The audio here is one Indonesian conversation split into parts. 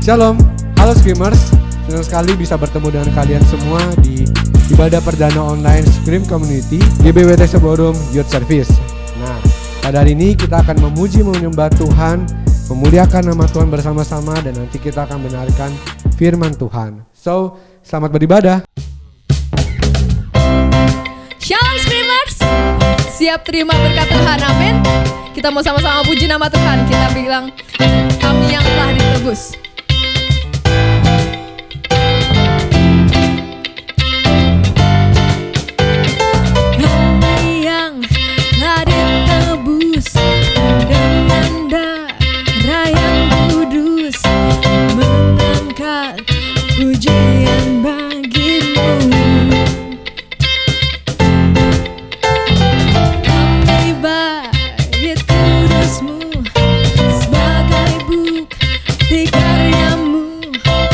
Shalom, halo Screamers. Senang sekali bisa bertemu dengan kalian semua di ibadah perdana online Scream Community GBWT Seborom Youth Service. Nah, pada hari ini kita akan memuji menyembah Tuhan, memuliakan nama Tuhan bersama-sama, dan nanti kita akan mendengarkan firman Tuhan. So, selamat beribadah. Shalom Screamers, siap terima berkat Tuhan, amin. Kita mau sama-sama puji nama Tuhan. Kita bilang, kami yang telah ditebus. Kami yang telah ditebus dengan darah yang kudus, mengangkat pujian bagimu. Kami bagi kudusmu sebagai bukti karyamu,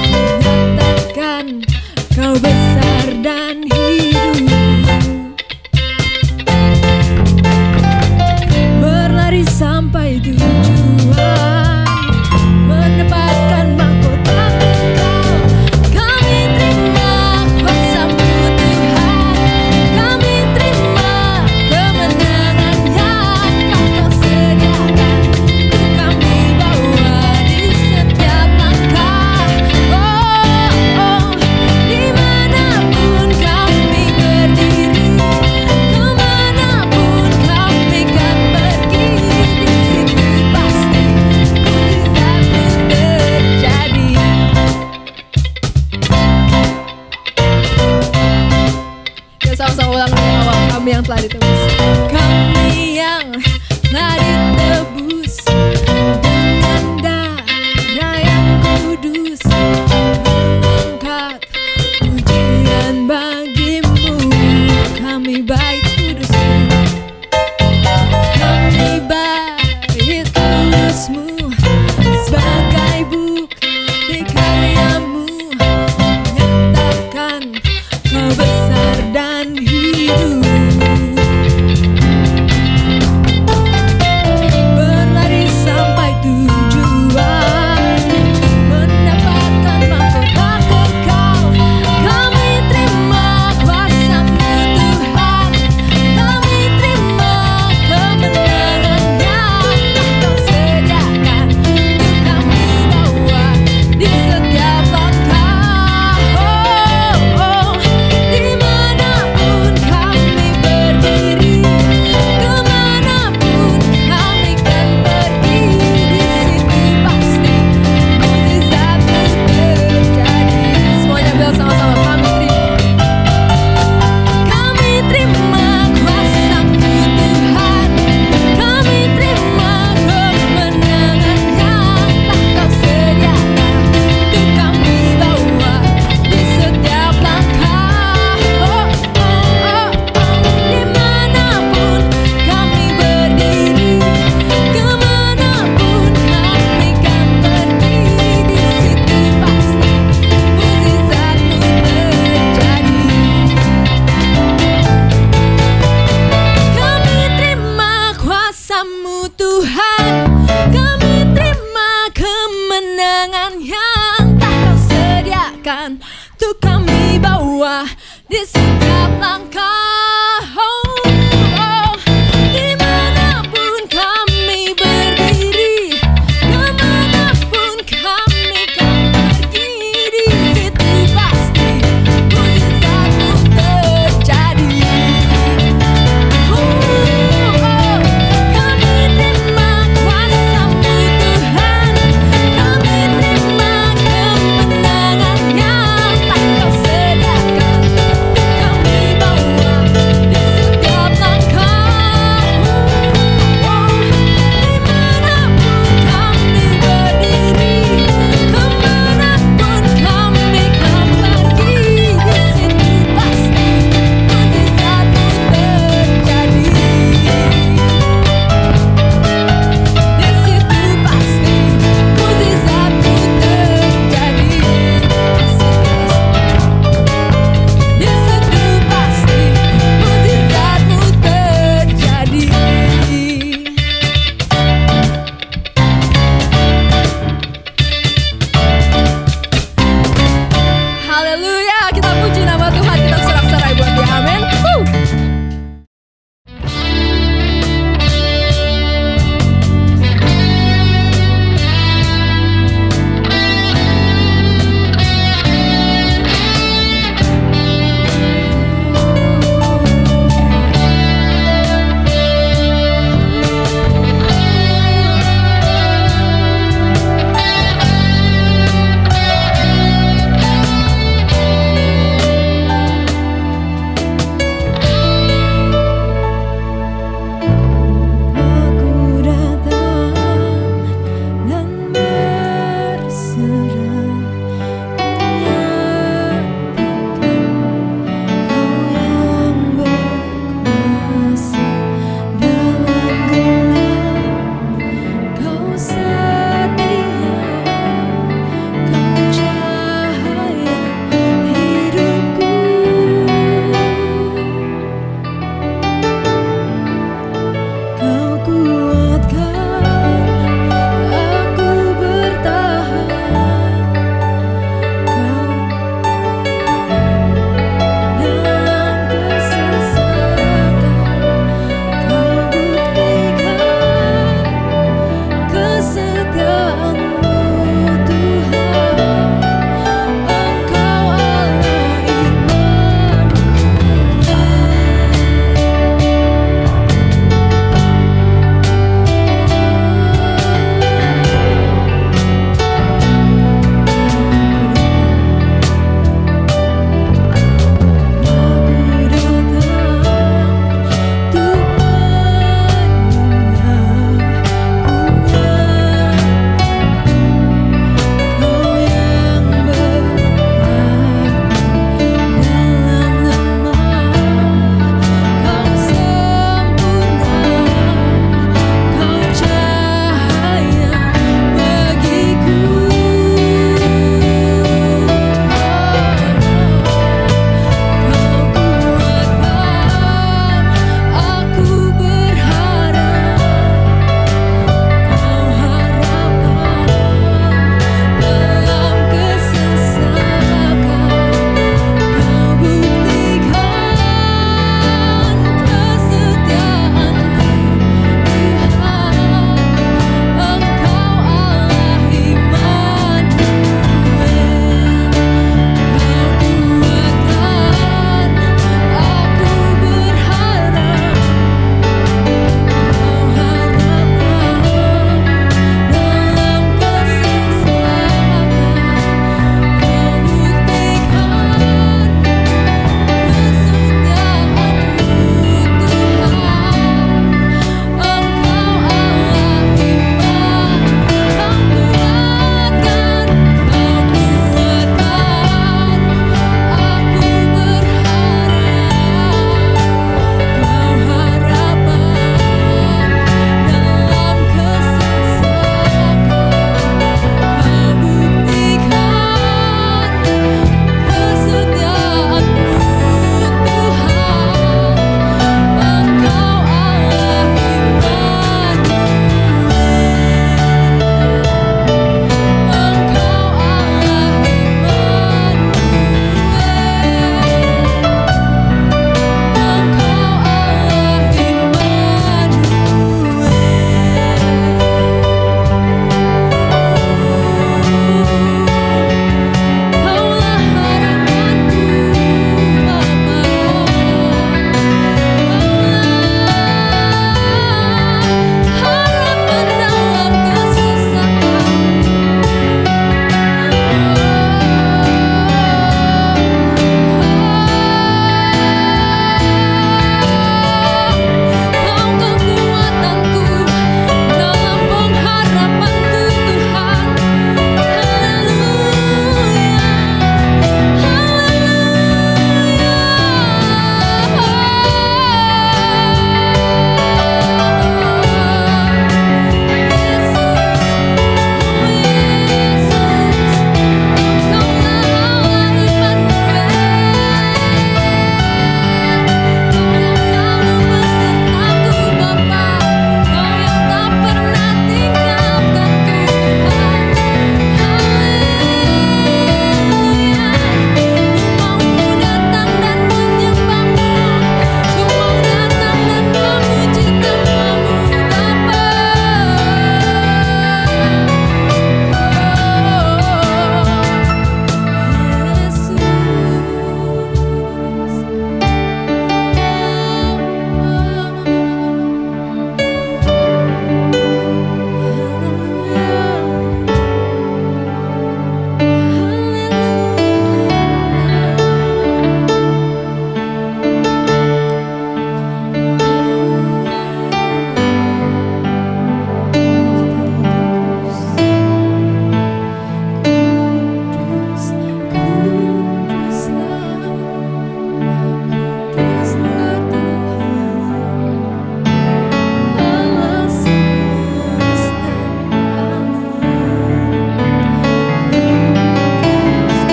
menyatakan kau besar dan hidup. Berlari sampai tujuan, mendapatkan mahkota Engkau. Kami terima kuasa-Mu Tuhan, kami terima kemenangan yang Kau sediakan. Untuk kami bawa di setiap langkah. Oh, dimanapun kami berdiri, kemanapun kami kan pergi, di situ pasti mujizat-Mu terjadi. Ya, sama-sama ulang dari awal. Kami yang telah ditebus. Kami yang telah ditebus dengan darah yang kudus, mengangkat pujian bagimu. Kami baik kudus-Mu, kami baik kudus-Mu sebagai bukti karya-Mu, menyatakan Kau besar dan hidup. Tuhan, kami terima kemenangan yang tak Kau sediakan untuk kami bawa di setiap langkah. Dimanapun kami berdiri, kemanapun kami kan pergi, di situ pasti mujizat pun terjadi. Kami terima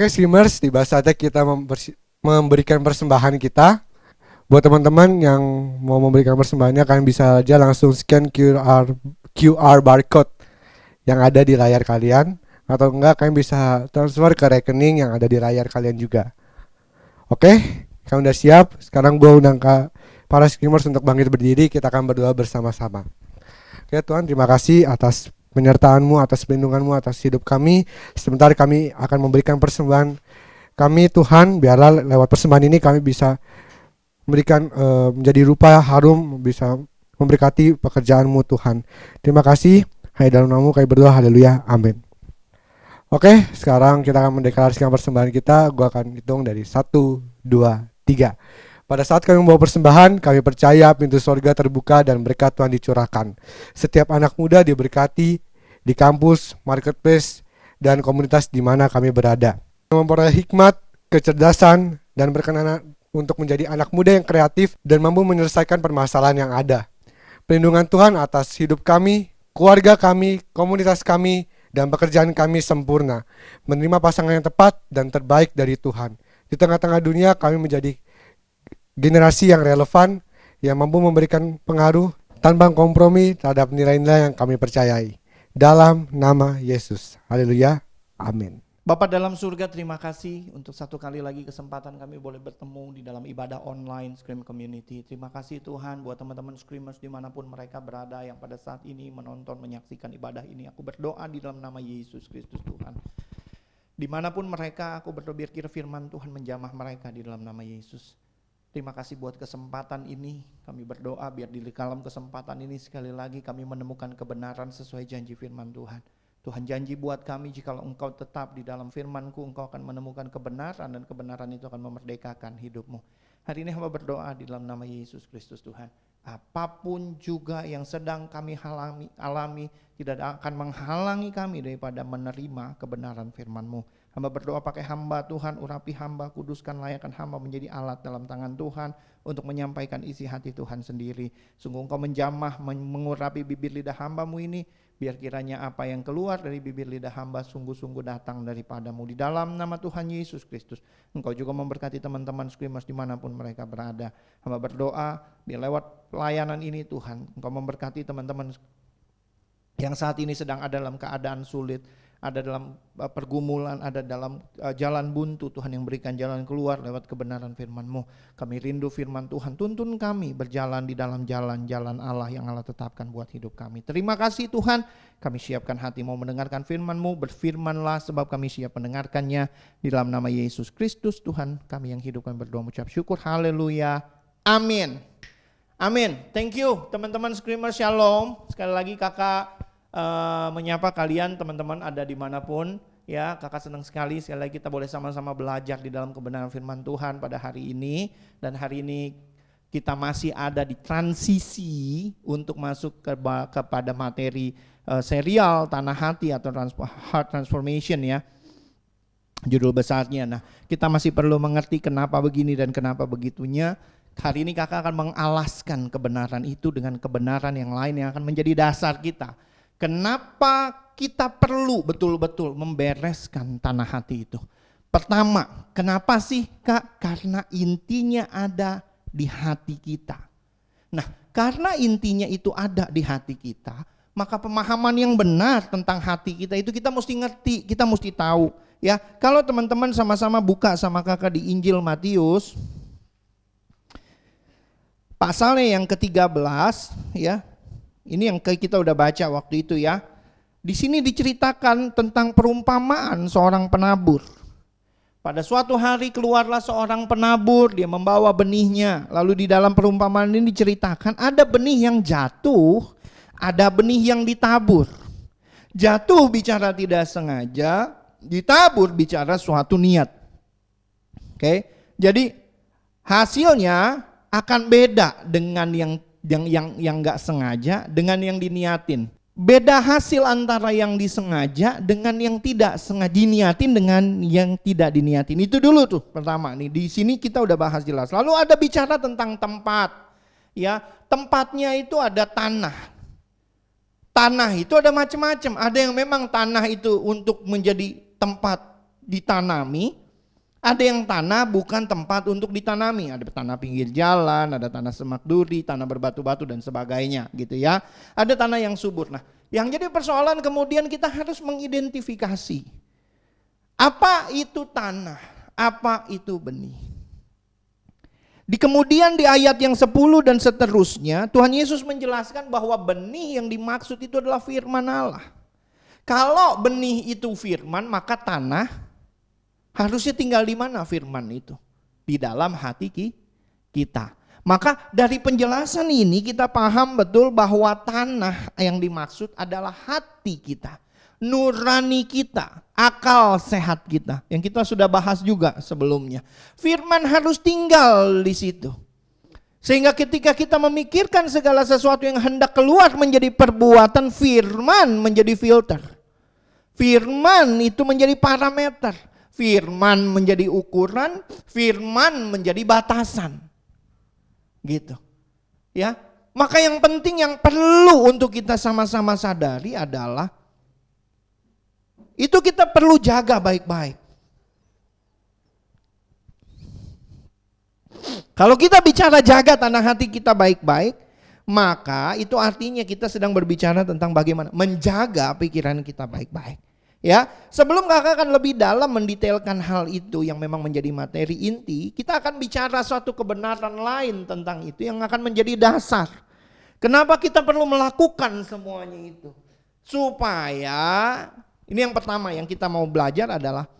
Oke Screamers, tiba saatnya kita memberikan persembahan kita. Buat teman-teman yang mau memberikan persembahannya, kalian bisa aja langsung scan QR barcode yang ada di layar kalian, atau enggak kalian bisa transfer ke rekening yang ada di layar kalian juga. Oke, kalian udah siap? Sekarang gue undang para Screamers untuk bangkit berdiri, kita akan berdoa bersama-sama. Oke Tuhan, terima kasih atas penyertaan-Mu, atas perlindungan-Mu, atas hidup kami. Sebentar kami akan memberikan persembahan kami Tuhan, biarlah lewat persembahan ini kami bisa memberikan menjadi rupa harum, bisa memberkati pekerjaan-Mu Tuhan. Terima kasih, hanya dalam nama-Mu kami berdoa, haleluya, amin. Oke, sekarang kita akan mendeklarasikan persembahan kita. Gua akan hitung dari 1, 2, 3. Pada saat kami membawa persembahan, kami percaya pintu sorga terbuka dan berkat Tuhan dicurahkan. Setiap anak muda diberkati di kampus, marketplace, dan komunitas di mana kami berada. Memperoleh hikmat, kecerdasan, dan berkenan untuk menjadi anak muda yang kreatif dan mampu menyelesaikan permasalahan yang ada. Perlindungan Tuhan atas hidup kami, keluarga kami, komunitas kami, dan pekerjaan kami sempurna. Menerima pasangan yang tepat dan terbaik dari Tuhan. Di tengah-tengah dunia kami menjadi generasi yang relevan, yang mampu memberikan pengaruh tanpa kompromi terhadap nilai-nilai yang kami percayai. Dalam nama Yesus. Haleluya. Amin. Bapak dalam surga, terima kasih untuk satu kali lagi kesempatan kami boleh bertemu di dalam ibadah online Scream Community. Terima kasih Tuhan buat teman-teman Screamers dimanapun mereka berada yang pada saat ini menonton, menyaksikan ibadah ini. Aku berdoa di dalam nama Yesus Kristus Tuhan. Dimanapun mereka, aku berdoa biar kira firman Tuhan menjamah mereka di dalam nama Yesus. Terima kasih buat kesempatan ini. Kami berdoa biar di dalam kesempatan ini sekali lagi kami menemukan kebenaran sesuai janji firman Tuhan. Tuhan janji buat kami, jikalau engkau tetap di dalam firman-Ku, engkau akan menemukan kebenaran dan kebenaran itu akan memerdekakan hidupmu. Hari ini hamba berdoa di dalam nama Yesus Kristus Tuhan. Apapun juga yang sedang kami alami tidak akan menghalangi kami daripada menerima kebenaran firman-Mu. Hamba berdoa pakai hamba Tuhan, urapi hamba, kuduskan, layakkan hamba menjadi alat dalam tangan Tuhan untuk menyampaikan isi hati Tuhan sendiri. Sungguh engkau menjamah, mengurapi bibir lidah hamba-Mu ini, biar kiranya apa yang keluar dari bibir lidah hamba sungguh-sungguh datang daripadamu. Di dalam nama Tuhan Yesus Kristus, engkau juga memberkati teman-teman Screamers dimanapun mereka berada. Hamba berdoa, biar lewat pelayanan ini Tuhan, engkau memberkati teman-teman yang saat ini sedang ada dalam keadaan sulit, ada dalam pergumulan, ada dalam jalan buntu. Tuhan yang berikan jalan keluar lewat kebenaran firman-Mu. Kami rindu firman Tuhan, tuntun kami berjalan di dalam jalan-jalan Allah yang Allah tetapkan buat hidup kami. Terima kasih Tuhan, kami siapkan hati mau mendengarkan firman-Mu. Berfirmanlah sebab kami siap mendengarkannya. Di dalam nama Yesus Kristus Tuhan kami yang hidup, kami berdoa mengucap syukur. Haleluya, amin. Amin. Thank you teman-teman Screamer, shalom. Sekali lagi kakak menyapa kalian teman-teman ada dimanapun ya. Kakak senang sekali lagi kita boleh sama-sama belajar di dalam kebenaran firman Tuhan pada hari ini. Dan hari ini kita masih ada di transisi untuk masuk kepada materi serial Tanah Hati atau Heart Transformation ya, judul besarnya. Nah, kita masih perlu mengerti kenapa begini dan kenapa begitunya. Hari ini kakak akan mengalaskan kebenaran itu dengan kebenaran yang lain yang akan menjadi dasar kita. Kenapa kita perlu betul-betul membereskan tanah hati itu? Pertama, kenapa sih Kak? Karena intinya ada di hati kita. Nah, karena intinya itu ada di hati kita, maka pemahaman yang benar tentang hati kita itu kita mesti ngerti, kita mesti tahu. Ya, kalau teman-teman sama-sama buka sama kakak di Injil Matius, pasalnya yang ke-13 ya. Ini yang kita udah baca waktu itu ya. Di sini diceritakan tentang perumpamaan seorang penabur. Pada suatu hari keluarlah seorang penabur, dia membawa benihnya. Lalu di dalam perumpamaan ini diceritakan ada benih yang jatuh, ada benih yang ditabur. Jatuh bicara tidak sengaja, ditabur bicara suatu niat. Oke. Jadi hasilnya akan beda dengan yang nggak sengaja dengan yang diniatin. Beda hasil antara yang disengaja dengan yang tidak sengaja, diniatin dengan yang tidak diniatin. Itu dulu tuh pertama nih. Di sini kita udah bahas jelas. Lalu ada bicara tentang tempat. Ya, tempatnya itu ada tanah. Tanah itu ada macam-macam. Ada yang memang tanah itu untuk menjadi tempat ditanami, ada yang tanah bukan tempat untuk ditanami. Ada tanah pinggir jalan, ada tanah semak duri, tanah berbatu-batu dan sebagainya gitu ya. Ada tanah yang subur. Nah, yang jadi persoalan kemudian kita harus mengidentifikasi apa itu tanah, apa itu benih. Kemudian di ayat yang 10 dan seterusnya, Tuhan Yesus menjelaskan bahwa benih yang dimaksud itu adalah firman Allah. Kalau benih itu firman, maka tanah harusnya tinggal di mana firman itu? Di dalam hati kita. Maka dari penjelasan ini kita paham betul bahwa tanah yang dimaksud adalah hati kita, nurani kita, akal sehat kita. Yang kita sudah bahas juga sebelumnya. Firman harus tinggal di situ. Sehingga ketika kita memikirkan segala sesuatu yang hendak keluar menjadi perbuatan, firman menjadi filter. Firman itu menjadi parameter. Firman menjadi ukuran, firman menjadi batasan. Gitu. Ya. Maka yang penting yang perlu untuk kita sama-sama sadari adalah itu kita perlu jaga baik-baik. Kalau kita bicara jaga tanah hati kita baik-baik, maka itu artinya kita sedang berbicara tentang bagaimana menjaga pikiran kita baik-baik. Ya, sebelum kakak akan lebih dalam mendetailkan hal itu yang memang menjadi materi inti, kita akan bicara suatu kebenaran lain tentang itu yang akan menjadi dasar. Kenapa kita perlu melakukan semuanya itu? Supaya, ini yang pertama yang kita mau belajar adalah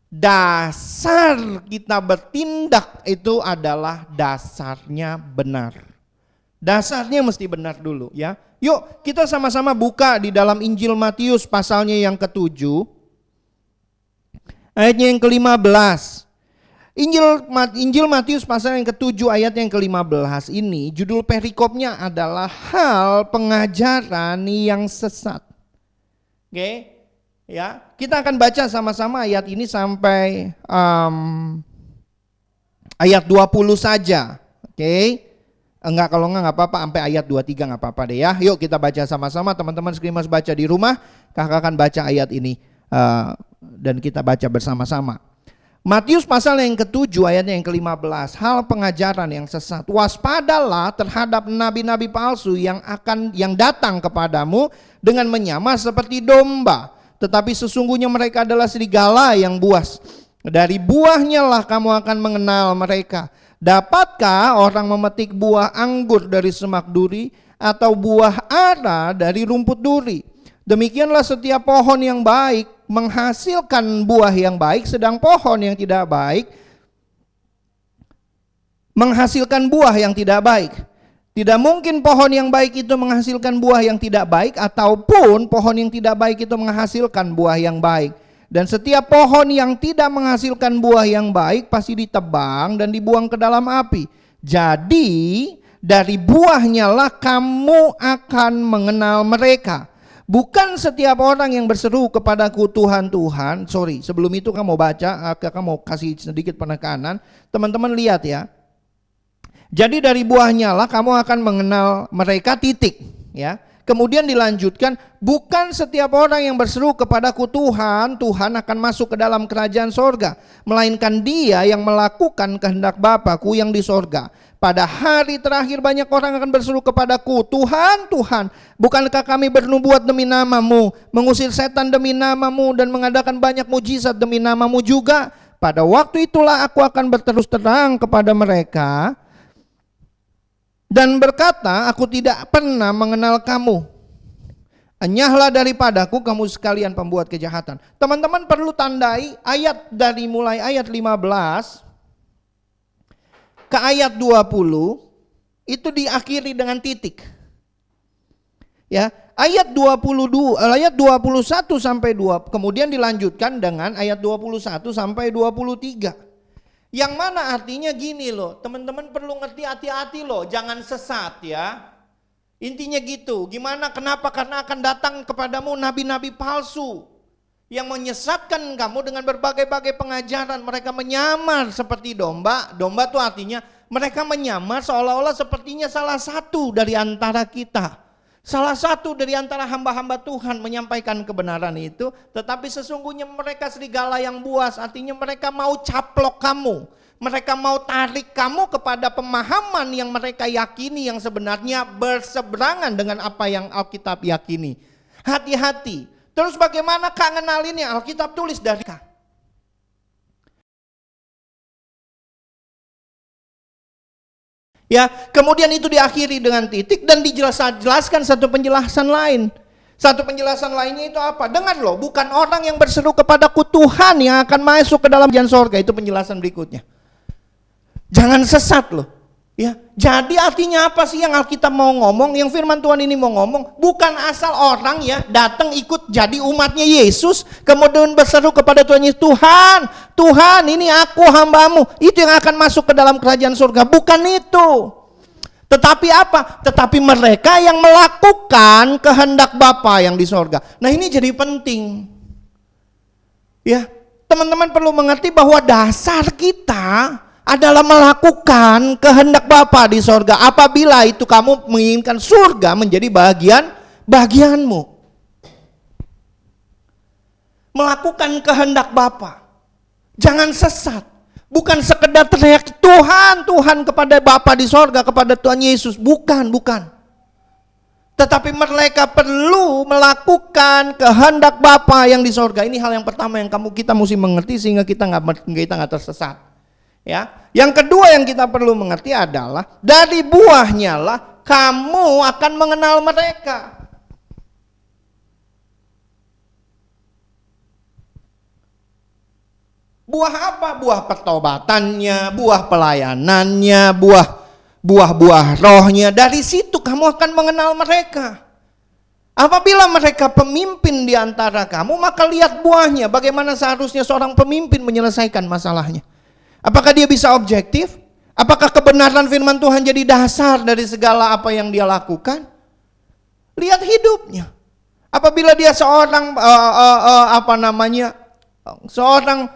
dasar kita bertindak itu adalah dasarnya benar. Dasarnya mesti benar dulu ya. Yuk kita sama-sama buka di dalam Injil Matius pasalnya yang ke-7. Ayatnya yang ke-15. Injil Matius pasal yang ke-7 ayat yang ke-15 ini judul perikopnya adalah hal pengajaran yang sesat. Oke. Ya, kita akan baca sama-sama ayat ini sampai ayat 20 saja. Oke. Enggak, kalau enggak apa-apa, sampai ayat 23 enggak apa-apa deh ya. Yuk kita baca sama-sama, teman-teman Screamers baca di rumah, kakak akan baca ayat ini dan kita baca bersama-sama. Matius pasal yang ke-7 ayatnya yang ke-15, hal pengajaran yang sesat. Waspadalah terhadap nabi-nabi palsu yang datang kepadamu dengan menyamar seperti domba, tetapi sesungguhnya mereka adalah serigala yang buas. Dari buahnya lah kamu akan mengenal mereka. Dapatkah orang memetik buah anggur dari semak duri atau buah ara dari rumput duri? Demikianlah setiap pohon yang baik menghasilkan buah yang baik, sedang pohon yang tidak baik menghasilkan buah yang tidak baik. Tidak mungkin pohon yang baik itu menghasilkan buah yang tidak baik, ataupun pohon yang tidak baik itu menghasilkan buah yang baik. Dan setiap pohon yang tidak menghasilkan buah yang baik pasti ditebang dan dibuang ke dalam api. Jadi dari buahnya lah kamu akan mengenal mereka. Bukan setiap orang yang berseru kepadaku Tuhan, Tuhan. Sebelum itu kamu baca, kamu kasih sedikit penekanan. Teman-teman lihat ya. Jadi dari buahnya lah kamu akan mengenal mereka, titik. Ya. Kemudian dilanjutkan, bukan setiap orang yang berseru kepadaku Tuhan, Tuhan akan masuk ke dalam kerajaan sorga, melainkan dia yang melakukan kehendak Bapa-Ku yang di sorga. Pada hari terakhir banyak orang akan berseru kepadaku, Tuhan, Tuhan, bukankah kami bernubuat demi nama-Mu, mengusir setan demi nama-Mu, dan mengadakan banyak mujizat demi nama-Mu juga? Pada waktu itulah aku akan berterus terang kepada mereka dan berkata, aku tidak pernah mengenal kamu. Enyahlah daripadaku kamu sekalian pembuat kejahatan. Teman-teman perlu tandai ayat dari mulai ayat 15 ke ayat 20 itu diakhiri dengan titik. Ya, ayat 21 sampai 2, kemudian dilanjutkan dengan ayat 21 sampai 23. Yang mana artinya gini loh, teman-teman perlu ngerti, hati-hati loh, jangan sesat ya. Intinya gitu, gimana, kenapa? Karena akan datang kepadamu nabi-nabi palsu yang menyesatkan kamu dengan berbagai-bagai pengajaran. Mereka menyamar seperti domba. Domba itu artinya mereka menyamar seolah-olah sepertinya salah satu dari antara kita. Salah satu dari antara hamba-hamba Tuhan menyampaikan kebenaran itu, tetapi sesungguhnya mereka serigala yang buas, artinya mereka mau caplok kamu. Mereka mau tarik kamu kepada pemahaman yang mereka yakini yang sebenarnya berseberangan dengan apa yang Alkitab yakini. Hati-hati. Terus bagaimana Kak ngenalinnya? Alkitab tulis dari Kak. Ya, kemudian itu diakhiri dengan titik dan dijelaskan satu penjelasan lain. Satu penjelasan lainnya itu apa? Dengar loh, bukan orang yang berseru kepadaku Tuhan yang akan masuk ke dalam kerajaan sorga. Itu penjelasan berikutnya. Jangan sesat loh. Ya, jadi artinya apa sih yang Alkitab mau ngomong, yang firman Tuhan ini mau ngomong? Bukan asal orang ya datang ikut jadi umatnya Yesus, kemudian berseru kepada Tuhan Yesus, Tuhan, Tuhan ini aku hambamu, itu yang akan masuk ke dalam kerajaan surga. Bukan itu. Tetapi apa? Tetapi mereka yang melakukan kehendak Bapa yang di sorga. Nah ini jadi penting. Ya, teman-teman perlu mengerti bahwa dasar kita adalah melakukan kehendak Bapa di sorga. Apabila itu kamu menginginkan surga menjadi bagianmu. Melakukan kehendak Bapa. Jangan sesat. Bukan sekedar teriak Tuhan, Tuhan kepada Bapa di sorga, kepada Tuhan Yesus. Bukan. Tetapi mereka perlu melakukan kehendak Bapa yang di sorga. Ini hal yang pertama yang kita mesti mengerti sehingga kita nggak tersesat. Ya, yang kedua yang kita perlu mengerti adalah dari buahnya lah kamu akan mengenal mereka. Buah apa? Buah pertobatannya, buah pelayanannya, buah rohnya. Dari situ kamu akan mengenal mereka. Apabila mereka pemimpin di antara kamu, maka lihat buahnya. Bagaimana seharusnya seorang pemimpin menyelesaikan masalahnya. Apakah dia bisa objektif? Apakah kebenaran firman Tuhan jadi dasar dari segala apa yang dia lakukan? Lihat hidupnya. Apabila dia seorang seorang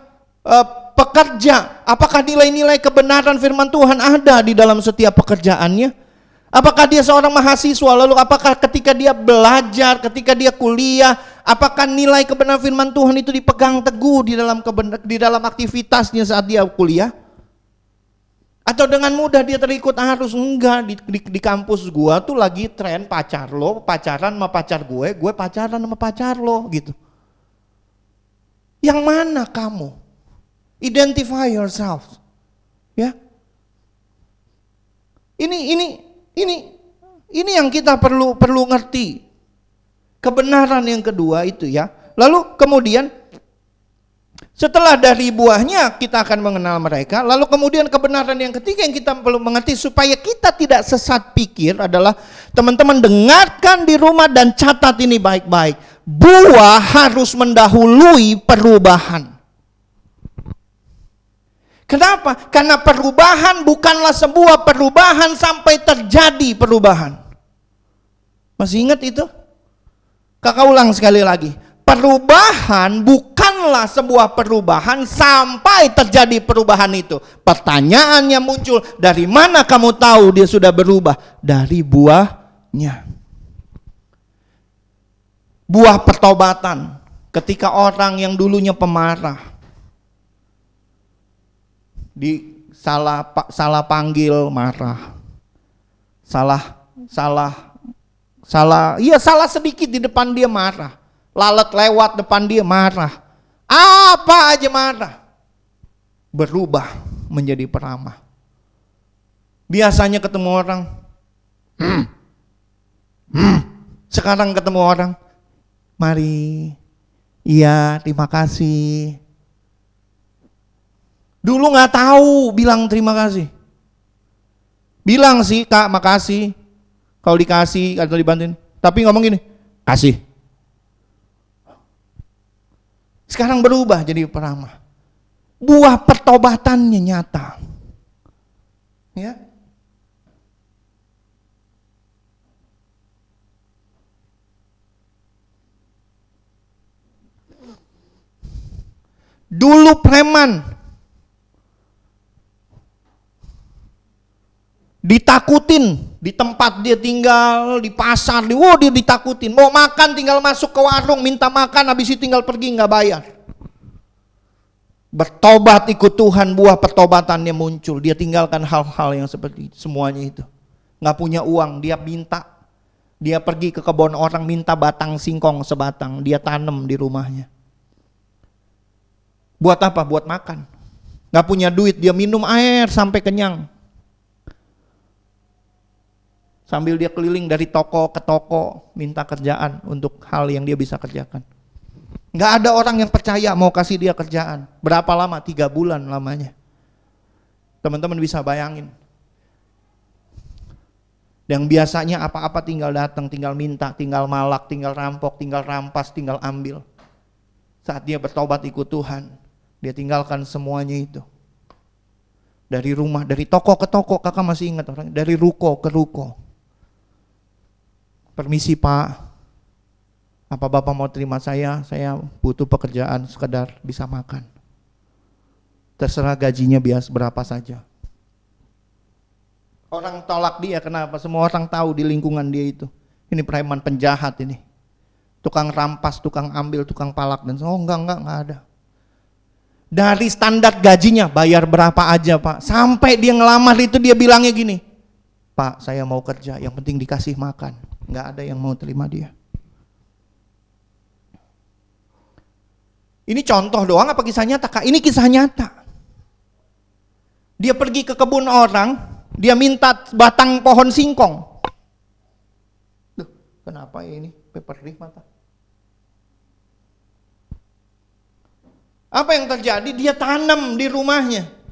pekerja, apakah nilai-nilai kebenaran firman Tuhan ada di dalam setiap pekerjaannya? Apakah dia seorang mahasiswa, lalu apakah ketika dia belajar, ketika dia kuliah, apakah nilai kebenaran firman Tuhan itu dipegang teguh di dalam aktivitasnya saat dia kuliah? Atau dengan mudah dia terikut arus? Enggak, di kampus gua tuh lagi tren pacaran sama pacar gue pacaran sama pacar lo gitu. Yang mana kamu? Identify yourself. Ya. Ini yang kita perlu ngerti. Kebenaran yang kedua itu ya. Lalu kemudian setelah dari buahnya kita akan mengenal mereka. Lalu kemudian kebenaran yang ketiga yang kita perlu mengerti supaya kita tidak sesat pikir adalah teman-teman dengarkan di rumah dan catat ini baik-baik. Buah harus mendahului perubahan. Kenapa? Karena perubahan bukanlah sebuah perubahan sampai terjadi perubahan. Masih ingat itu? Kakak ulang sekali lagi. Perubahan bukanlah sebuah perubahan sampai terjadi perubahan itu. Pertanyaannya muncul, dari mana kamu tahu dia sudah berubah? Dari buahnya. Buah pertobatan. Ketika orang yang dulunya pemarah, salah panggil marah, salah sedikit di depan dia marah, lalat lewat depan dia marah, apa aja marah, berubah menjadi peramah. Biasanya ketemu orang, sekarang ketemu orang, mari, iya terima kasih. Dulu nggak tahu bilang terima kasih. Bilang sih Kak makasih kalau dikasih atau dibantuin. Tapi ngomong gini, kasih. Sekarang berubah jadi peramah. Buah pertobatannya nyata. Ya. Dulu preman, ditakutin Di tempat dia tinggal, di pasar, dia ditakutin. Mau makan tinggal masuk ke warung, minta makan, habis itu tinggal pergi, nggak bayar. Bertobat ikut Tuhan, buah pertobatannya muncul. Dia tinggalkan hal-hal yang seperti itu, semuanya itu. Nggak punya uang, dia minta. Dia pergi ke kebun orang, minta batang singkong sebatang. Dia tanam di rumahnya. Buat apa? Buat makan. Nggak punya duit, dia minum air sampai kenyang. Sambil dia keliling dari toko ke toko, minta kerjaan untuk hal yang dia bisa kerjakan. Nggak ada orang yang percaya mau kasih dia kerjaan. Berapa lama? 3 bulan lamanya. Teman-teman bisa bayangin. Yang biasanya apa-apa tinggal datang, tinggal minta, tinggal malak, tinggal rampok, tinggal rampas, tinggal ambil. Saat dia bertobat ikut Tuhan, dia tinggalkan semuanya itu. Dari rumah, dari toko ke toko, kakak masih ingat orang, dari ruko ke ruko. Permisi Pak, apa Bapak mau terima saya butuh pekerjaan sekedar bisa makan. Terserah gajinya bias berapa saja. Orang tolak dia, kenapa? Semua orang tahu di lingkungan dia itu. Ini preman penjahat ini. Tukang rampas, tukang ambil, tukang palak dan enggak ada. Dari standar gajinya bayar berapa aja Pak. Sampai dia ngelamar itu dia bilangnya gini, Pak saya mau kerja, yang penting dikasih makan. Nggak ada yang mau terima dia. Ini contoh doang apa kisah nyata Kak? Ini kisah nyata. Dia pergi ke kebun orang, dia minta batang pohon singkong. Duh, kenapa ya ini? Perih mata. Apa yang terjadi? Dia tanam di rumahnya.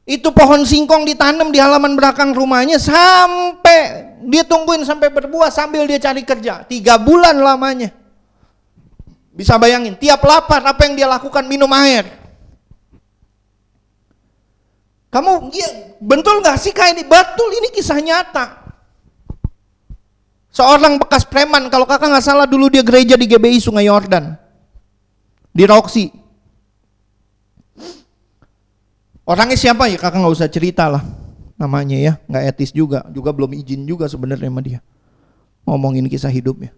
Itu pohon singkong ditanam di halaman belakang rumahnya sampai dia tungguin sampai berbuah sambil dia cari kerja. 3 bulan lamanya. Bisa bayangin, tiap lapar apa yang dia lakukan? Minum air. Kamu betul gak sih kayak ini? Betul, ini kisah nyata. Seorang bekas preman, kalau kakak gak salah dulu dia gereja di GBI Sungai Yordan. Di Roxy. Orangnya siapa ya kakak nggak usah cerita lah namanya ya, nggak etis juga belum izin juga sebenarnya sama dia ngomongin kisah hidupnya.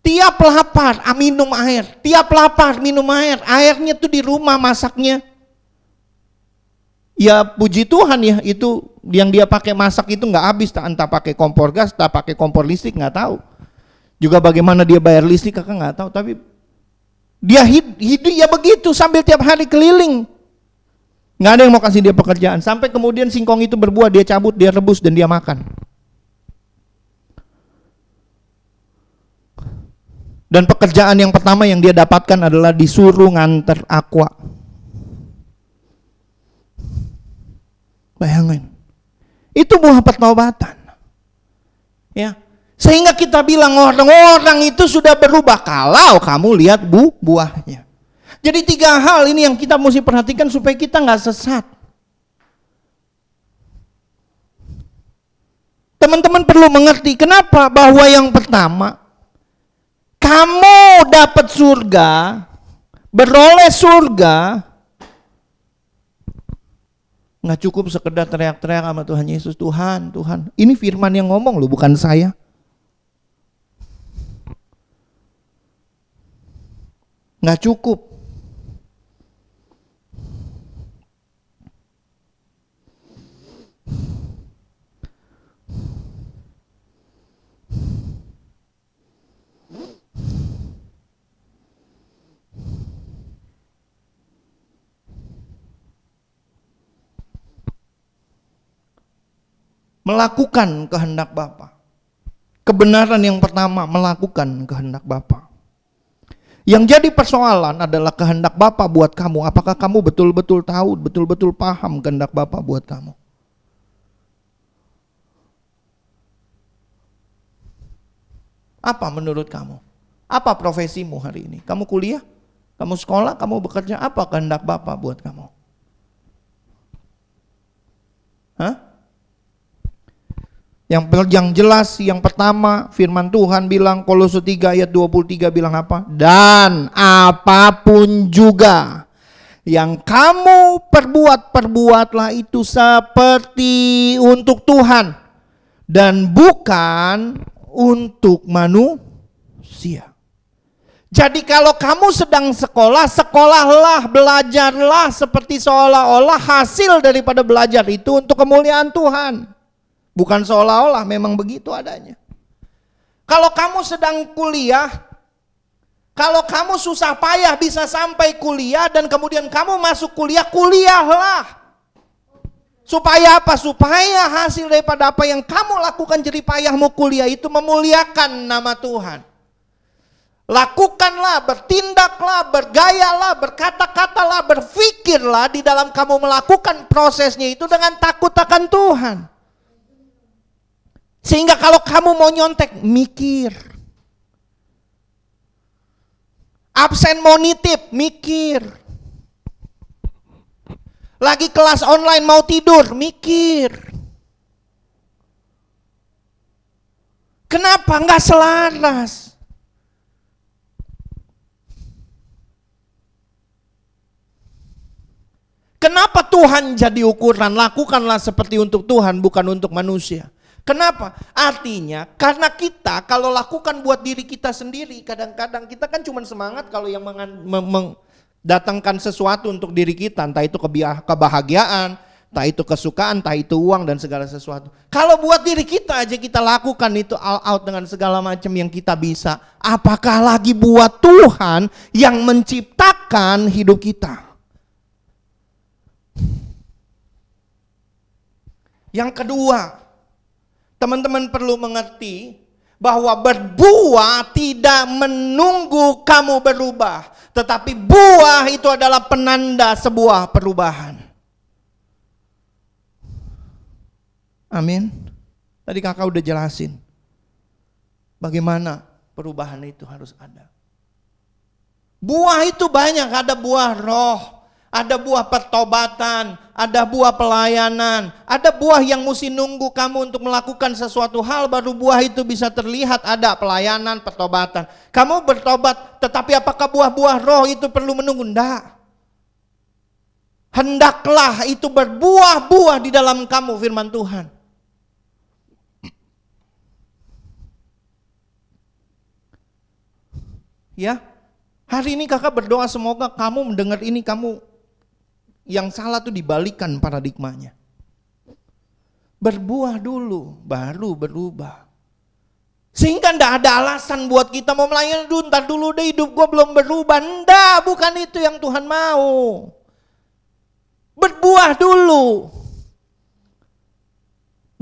Tiap lapar minum air, tiap lapar minum air, airnya tuh di rumah masaknya. Ya puji Tuhan ya, itu yang dia pakai masak itu nggak habis, entah pakai kompor gas, entah pakai kompor listrik nggak tahu. Juga bagaimana dia bayar listrik kakak nggak tahu, tapi dia hidup ya begitu sambil tiap hari keliling. Nggak ada yang mau kasih dia pekerjaan. Sampai kemudian singkong itu berbuah, dia cabut, dia rebus dan dia makan. Dan pekerjaan yang pertama yang dia dapatkan adalah disuruh nganter aqua. Bayangin. Itu buah pertobatan. Ya. Sehingga kita bilang orang-orang itu sudah berubah kalau kamu lihat buahnya. Jadi 3 hal ini yang kita mesti perhatikan supaya kita nggak sesat. Teman-teman perlu mengerti kenapa bahwa yang pertama kamu dapat surga, beroleh surga, nggak cukup sekedar teriak-teriak sama Tuhan Yesus, Tuhan. Ini firman yang ngomong loh, bukan saya. Nggak cukup. Melakukan kehendak Bapa. Kebenaran yang pertama, melakukan kehendak Bapa. Yang jadi persoalan adalah kehendak Bapa buat kamu. Apakah kamu betul-betul tahu, betul-betul paham kehendak Bapa buat kamu? Apa menurut kamu? Apa profesimu hari ini? Kamu kuliah? Kamu sekolah? Kamu bekerja? Apa kehendak Bapa buat kamu? Hah? Yang jelas, yang pertama firman Tuhan bilang, Kolose 3 ayat 23 bilang apa? Dan apapun juga Yang kamu perbuatlah itu seperti untuk Tuhan dan bukan untuk manusia. Jadi kalau kamu sedang sekolah, sekolahlah, belajarlah seperti seolah-olah hasil daripada belajar itu untuk kemuliaan Tuhan. Bukan seolah-olah, memang begitu adanya. Kalau kamu sedang kuliah, kalau kamu susah payah bisa sampai kuliah dan kemudian kamu masuk kuliah, kuliahlah. Supaya apa? Supaya hasil daripada apa yang kamu lakukan jerih payahmu kuliah itu memuliakan nama Tuhan. Lakukanlah, bertindaklah, bergayalah, berkata-katalah, berfikirlah di dalam kamu melakukan prosesnya itu dengan takut akan Tuhan. Sehingga kalau kamu mau nyontek, mikir. Absen mau nitip, mikir. Lagi kelas online mau tidur, mikir. Kenapa nggak selaras? Kenapa Tuhan jadi ukuran? Lakukanlah seperti untuk Tuhan, bukan untuk manusia. Kenapa? Artinya karena kita kalau lakukan buat diri kita sendiri, kadang-kadang kita kan cuma semangat kalau yang mendatangkan sesuatu untuk diri kita, entah itu kebahagiaan, entah itu kesukaan, entah itu uang dan segala sesuatu. Kalau buat diri kita aja kita lakukan itu all out dengan segala macam yang kita bisa, apakah lagi buat Tuhan yang menciptakan hidup kita? Yang kedua, teman-teman perlu mengerti bahwa berbuah tidak menunggu kamu berubah, tetapi buah itu adalah penanda sebuah perubahan. Amin. Tadi kakak udah jelasin bagaimana perubahan itu harus ada. Buah itu banyak, ada buah roh, ada buah pertobatan, ada buah pelayanan, ada buah yang mesti nunggu kamu untuk melakukan sesuatu hal baru buah itu bisa terlihat, ada pelayanan, pertobatan. Kamu bertobat, tetapi apakah buah-buah roh itu perlu menunggu? Enggak. Hendaklah itu berbuah-buah di dalam kamu, firman Tuhan. Ya, hari ini kakak berdoa semoga kamu mendengar ini, kamu yang salah tuh dibalikan paradigmanya. Berbuah dulu, baru berubah. Sehingga enggak ada alasan buat kita mau melayani dulu, ntar dulu deh hidup gue belum berubah. Enggak, bukan itu yang Tuhan mau. Berbuah dulu.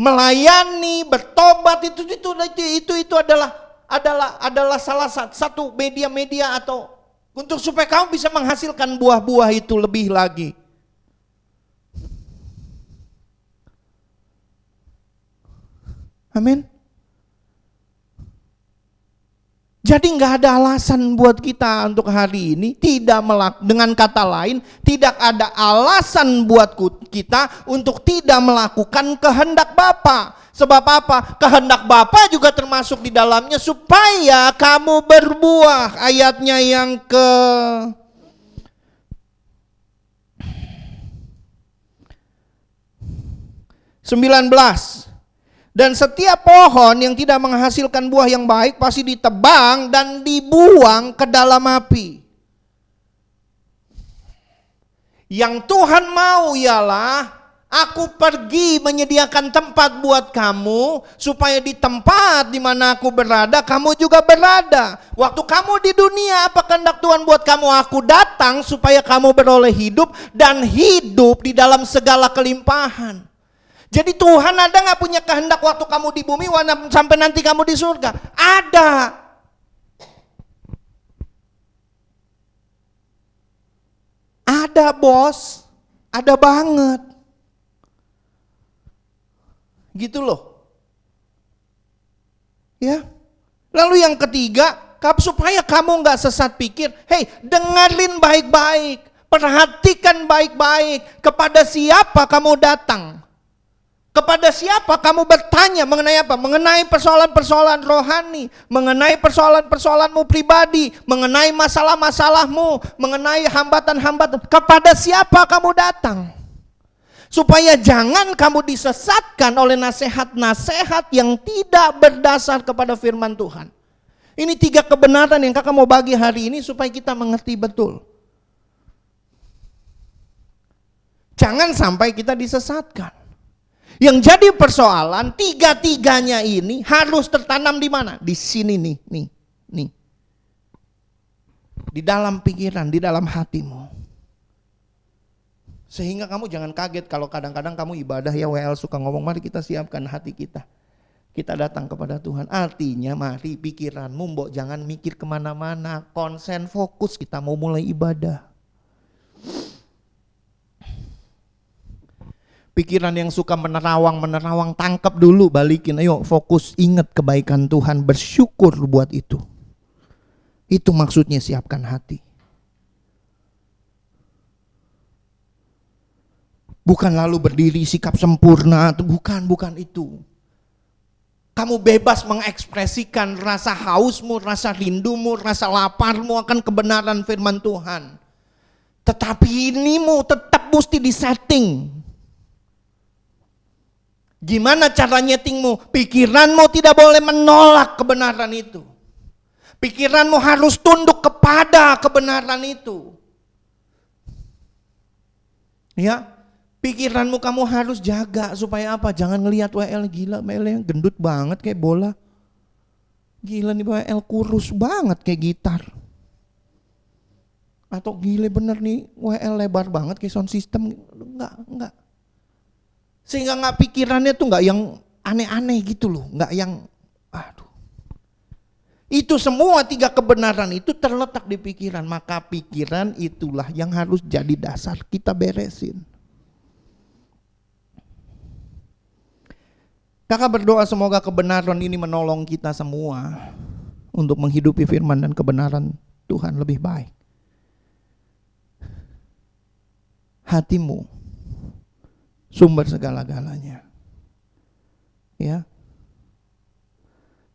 Melayani, bertobat itu adalah salah satu media-media atau untuk supaya kamu bisa menghasilkan buah-buah itu lebih lagi. Amin. Jadi nggak ada alasan buat kita untuk hari ini tidak dengan kata lain, tidak ada alasan buat kita untuk tidak melakukan kehendak Bapa. Sebab apa? Kehendak Bapa juga termasuk di dalamnya supaya kamu berbuah. Ayatnya yang ke 19. Dan setiap pohon yang tidak menghasilkan buah yang baik pasti ditebang dan dibuang ke dalam api. Yang Tuhan mau ialah aku pergi menyediakan tempat buat kamu supaya di tempat di mana aku berada kamu juga berada. Waktu kamu di dunia apa kehendak Tuhan buat kamu? Aku datang supaya kamu beroleh hidup dan hidup di dalam segala kelimpahan. Jadi Tuhan ada gak punya kehendak waktu kamu di bumi sampai nanti kamu di surga? Ada. Ada bos, ada banget. Gitu loh. Ya. Lalu yang ketiga, supaya kamu gak sesat pikir, hey, dengerin baik-baik, perhatikan baik-baik kepada siapa kamu datang. Kepada siapa kamu bertanya mengenai apa? Mengenai persoalan-persoalan rohani, mengenai persoalan-persoalanmu pribadi, mengenai masalah-masalahmu, mengenai hambatan-hambatan. Kepada siapa kamu datang? Supaya jangan kamu disesatkan oleh nasihat-nasihat yang tidak berdasar kepada firman Tuhan. Ini 3 kebenaran yang kakak mau bagi hari ini supaya kita mengerti betul. Jangan sampai kita disesatkan. Yang jadi persoalan 3-3-nya ini harus tertanam di mana? Di sini nih. Di dalam pikiran, di dalam hatimu. Sehingga kamu jangan kaget kalau kadang-kadang kamu ibadah ya WL suka ngomong, mari kita siapkan hati kita. Kita datang kepada Tuhan. Artinya mari pikiranmu mbok jangan mikir kemana-mana. Konsen, fokus, kita mau mulai ibadah. Pikiran yang suka menerawang, tangkap dulu, balikin. Ayo fokus, ingat kebaikan Tuhan, bersyukur buat itu. Itu maksudnya siapkan hati. Bukan lalu berdiri sikap sempurna, bukan itu. Kamu bebas mengekspresikan rasa hausmu, rasa rindumu, rasa laparmu akan kebenaran firman Tuhan. Tetapi inimu tetap mesti disetting. Gimana cara nyetingmu? Pikiranmu tidak boleh menolak kebenaran itu. Pikiranmu harus tunduk kepada kebenaran itu. Ya, pikiranmu kamu harus jaga supaya apa? Jangan ngelihat WL gila, WL yang gendut banget kayak bola. Gila nih WL kurus banget kayak gitar. Atau gila bener nih WL lebar banget kayak sound system. Enggak. Sehingga pikirannya tuh nggak yang aneh-aneh gitu loh, nggak yang aduh. Itu semua 3 kebenaran itu terletak di pikiran, maka pikiran itulah yang harus jadi dasar kita beresin. Kakak berdoa semoga kebenaran ini menolong kita semua untuk menghidupi firman dan kebenaran Tuhan lebih baik. Hatimu sumber segala-galanya. Ya.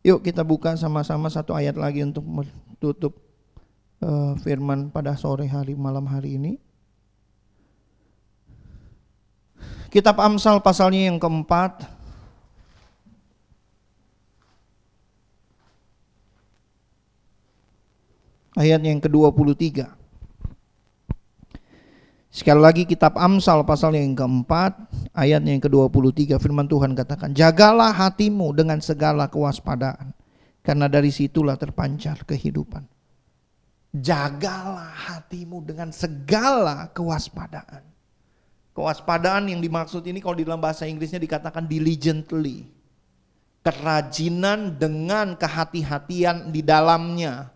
Yuk kita buka sama-sama satu ayat lagi untuk menutup firman pada sore hari malam hari ini. Kitab Amsal pasalnya yang keempat. Ayatnya yang ke-23. Sekali lagi kitab Amsal pasal yang keempat, ayatnya yang ke-23, firman Tuhan katakan, jagalah hatimu dengan segala kewaspadaan, karena dari situlah terpancar kehidupan. Jagalah hatimu dengan segala kewaspadaan. Kewaspadaan yang dimaksud ini kalau di dalam bahasa Inggrisnya dikatakan diligently. Kerajinan dengan kehati-hatian di dalamnya.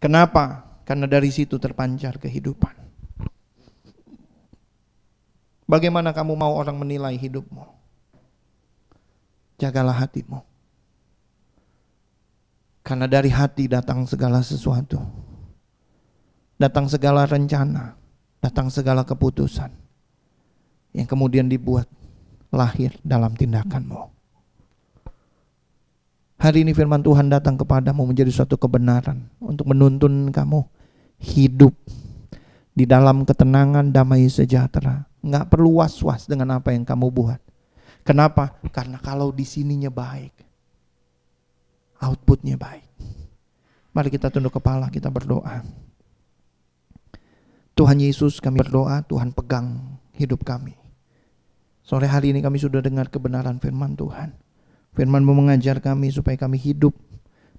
Kenapa? Karena dari situ terpancar kehidupan. Bagaimana kamu mau orang menilai hidupmu? Jagalah hatimu. Karena dari hati datang segala sesuatu. Datang segala rencana. Datang segala keputusan. Yang kemudian dibuat lahir dalam tindakanmu. Hari ini firman Tuhan datang kepadamu menjadi suatu kebenaran untuk menuntun kamu hidup di dalam ketenangan, damai sejahtera. Enggak perlu was-was dengan apa yang kamu buat. Kenapa? Karena kalau di sininya baik, outputnya baik. Mari kita tunduk kepala, kita berdoa. Tuhan Yesus, kami berdoa, Tuhan pegang hidup kami. Sore hari ini kami sudah dengar kebenaran firman Tuhan. Firman-Mu mengajar kami supaya kami hidup,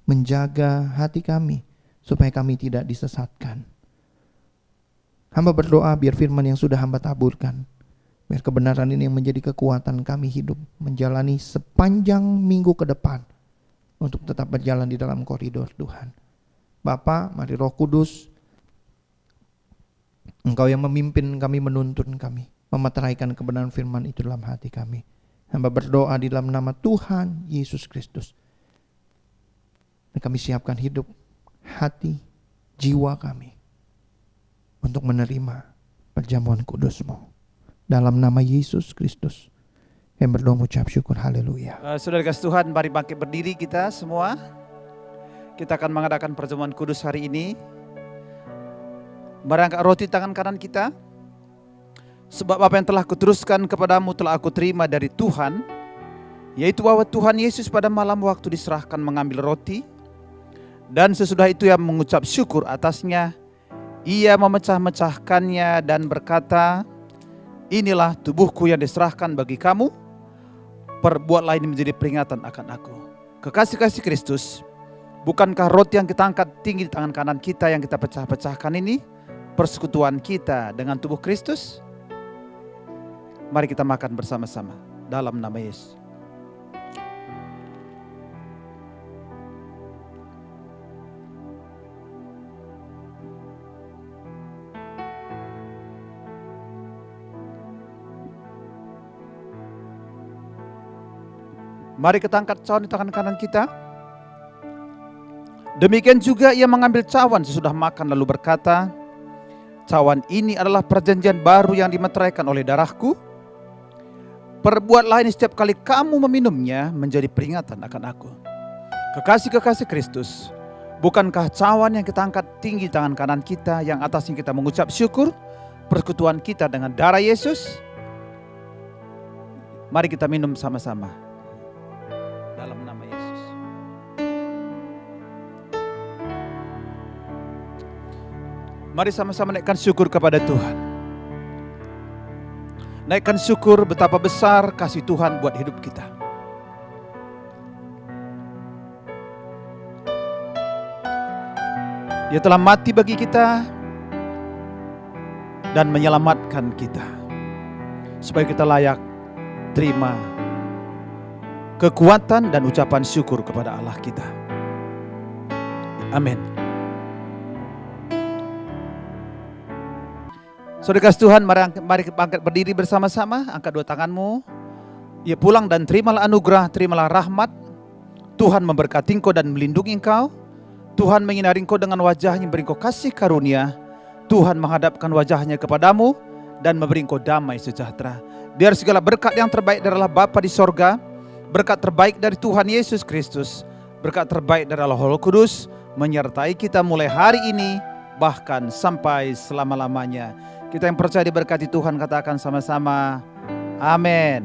menjaga hati kami, supaya kami tidak disesatkan. Hamba berdoa biar firman yang sudah hamba taburkan, biar kebenaran ini yang menjadi kekuatan kami hidup, menjalani sepanjang minggu ke depan, untuk tetap berjalan di dalam koridor Tuhan. Bapa, mari Roh Kudus, Engkau yang memimpin kami, menuntun kami, memeteraikan kebenaran firman itu dalam hati kami. Hamba berdoa di dalam nama Tuhan Yesus Kristus. Dan kami siapkan hidup, hati, jiwa kami untuk menerima perjamuan kudus-Mu. Dalam nama Yesus Kristus yang berdoa mengucap syukur, haleluya. Saudara kasih Tuhan, mari bangkit berdiri kita semua. Kita akan mengadakan perjamuan kudus hari ini. Mari angkat roti tangan kanan kita. Sebab apa yang telah kuteruskan kepadamu telah aku terima dari Tuhan, yaitu bahwa Tuhan Yesus pada malam waktu diserahkan mengambil roti, dan sesudah itu ia mengucap syukur atasnya. Ia memecah-mecahkannya dan berkata, inilah tubuhku yang diserahkan bagi kamu, perbuatlah ini menjadi peringatan akan aku. Kekasih-kasih Kristus, bukankah roti yang kita angkat tinggi di tangan kanan kita yang kita pecah-pecahkan ini persekutuan kita dengan tubuh Kristus? Mari kita makan bersama-sama dalam nama Yesus. Mari kita angkat cawan di tangan kanan kita. Demikian juga ia mengambil cawan sesudah makan lalu berkata, cawan ini adalah perjanjian baru yang dimeteraikan oleh darahku. Perbuatlah ini setiap kali kamu meminumnya menjadi peringatan akan aku. Kekasih-kekasih Kristus, bukankah cawan yang kita angkat tinggi tangan kanan kita yang atasnya kita mengucap syukur persekutuan kita dengan darah Yesus? Mari kita minum sama-sama dalam nama Yesus. Mari sama-sama naikkan syukur kepada Tuhan. Naikkan syukur betapa besar kasih Tuhan buat hidup kita. Dia telah mati bagi kita dan menyelamatkan kita, supaya kita layak terima kekuatan dan ucapan syukur kepada Allah kita. Amin. Saudara kasih Tuhan, mari bangkit berdiri bersama-sama. Angkat dua tanganmu. Ya, pulang dan terimalah anugerah, terimalah rahmat. Tuhan memberkati engkau dan melindungi engkau. Tuhan menyinari engkau dengan wajahnya, memberi engkau kasih karunia. Tuhan menghadapkan wajahnya kepadamu dan memberi engkau damai sejahtera. Biar segala berkat yang terbaik dari Allah Bapa di sorga, berkat terbaik dari Tuhan Yesus Kristus, berkat terbaik dari Allah Kudus menyertai kita mulai hari ini bahkan sampai selama-lamanya. Kita yang percaya diberkati Tuhan katakan sama-sama, amin.